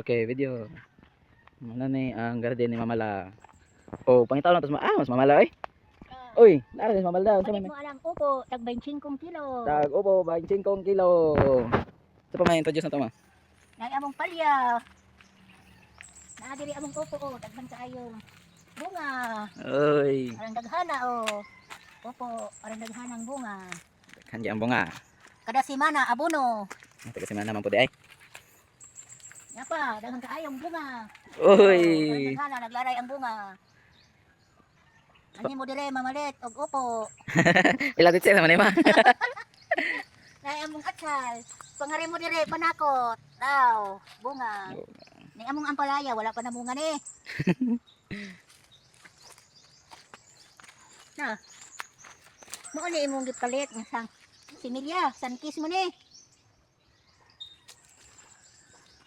Okay, video. Ano ni ang garden ni Mamala. Oh, pangitaw na to mas Mamala eh. Uy, nara ni Mamala daw. Palit mo alang upo, tag 25 kilo. Tag upo 25 kilo. Sa pa may introduce na to ma. Nay among palya. Naadiri among upo o, daghan kaayong bunga. Uy, Arang daghana o. Upo, arang daghanang bunga. kanji ang bunga. Kada semana abono. Taga semana man pud ay. Yapa, daghan kaayong bunga. Uy. Arang daghana naglaray ang bunga. Ani mo dire mamalit og upo. Ilang ditse naman eh ma. Nay among atsal. Pangari mo dire panakot. Daw, bunga. Ni among ampalaya wala pa na bunga ni. Na. Mo ni imong gipalit nga sang similya, sankis mo ni.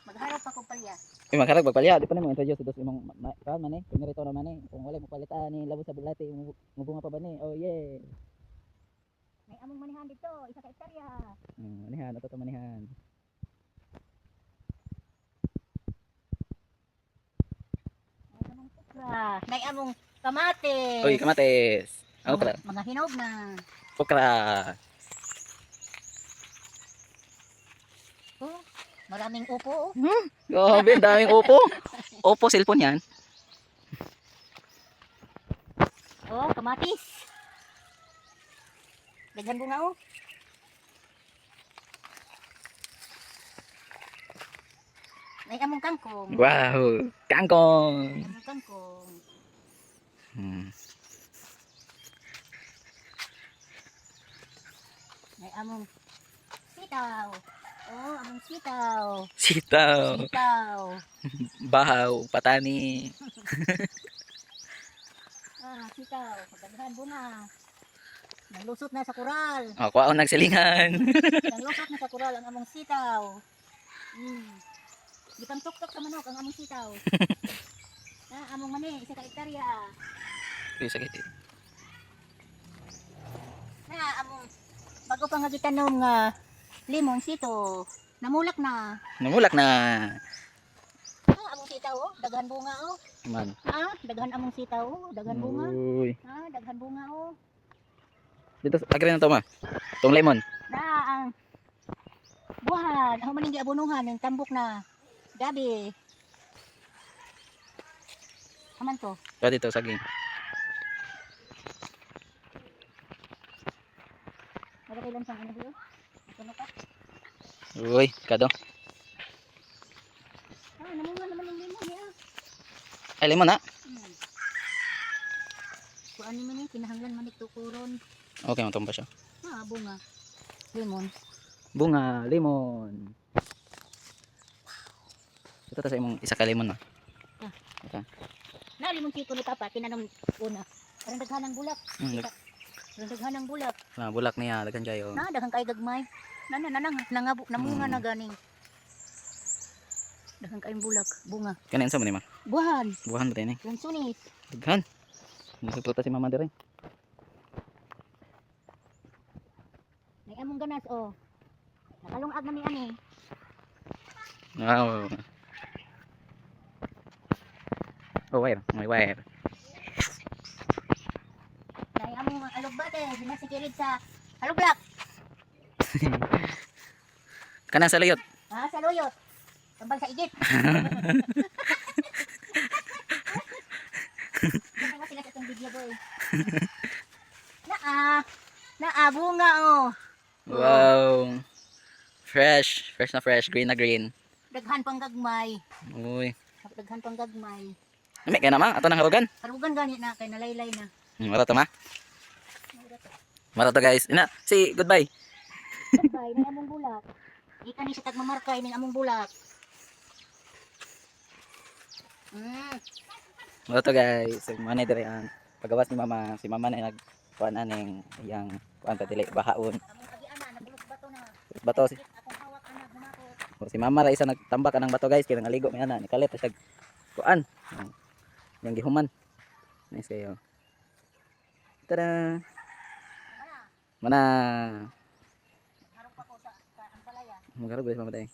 Magharap ako palya. Uy, makarag pagpalya, di pa na mo introduce dos imong kan man eh. Kung rito naman eh. Kung wala mo palitan ni labo sa bulate, mo bunga pa ba ni? Oh yeah. May among manihan dito, isa ka hektarya. Manihan, ato to manihan. May among okra, may among kamatis. Uy, kamatis. Okra. Mga hinog na. Okra. Oh, maraming upo. Grabe, daming upo. Opo, cellphone yan. Oh, kamatis. Daghan bunga oh. May among kangkong. Wow, kangkong. Among kangkong. May among sitaw. Oh, among sitaw. Sitaw. Sitaw. Bahaw, patani. Sitaw. Daghan bunga. Naglusot na sa kural. Oh, kuwaon nagsilingan. Naglusot na sa kural ang among sitaw. Di pang tuktok sa manok ang among sitaw. Among mani, isa ka hektarya. Uy, sakit. Among bago pa nga gitanong limon sito. Namulak na. Namulak na. Among sitaw oh, daghan bunga oh. Man. Daghan among sitaw oh, daghan bunga. Uy. Daghan bunga oh. Dito, agri na to ma. Tong lemon. Ang buwan, ako maning giabunuhan ng tambok na gabi. Aman to. Dito, saging. Wala kailan sang ano dito? Ito na pa. Uy, kado. Namunga naman ng limon niya. Ay, lemon na. Kuan ni man kinahanglan man tukuron. Okay, matong pa siya. Bunga. Limon. Bunga, lemon. Ito ta sa imong isa ka lemon na. Okay. Na limon sito ni Papa tinanong una. Parang daghanang bulak. Parang daghanang bulak. Bulak niya, daghan kayo. Daghang kay gagmay. Nangabo namunga na ganing. Daghang kay bulak, bunga. Kanin sa mo ni ma? Buhan. Buhan ba tayo ni? Lansunis. Daghan. Nasututa si mama dire. May among ganas oh. Nakalungag na mi ani. Wow. Oh, wire. May wire. May among alugbate, sinasikirid sa alublak. Kanan sa layot. Sa luyot. Tambal sa igit. Ano sila sa itong video boy? Bunga oh. Wow. Fresh. Fresh na fresh. Green na green. Daghan pang gagmay. Uy. Daghan pang gagmay. Nami, kaya na ma? Ato nang harugan. Harugan gani na kay nalaylay na. Mara to ma? Mara to guys. Ina, say goodbye. Goodbye, may among bulak. Ika ni sa tagmamarkay ning among bulak. Mara to guys. Manay dire ang pagawas ni mama. Si mama na nagkuan aning yang kuan ta dili bahaon. Among kagiana nabulok bato na. Bato si Akong hawak ana gumakot. si mama ra isa nagtambak anang bato guys. Kaya naligo mi ana ni kalit sa kuan. Yang gihuman. Nice kayo. Tada. Mana? Harap ako sa ampalaya. Magharap guys mamatay.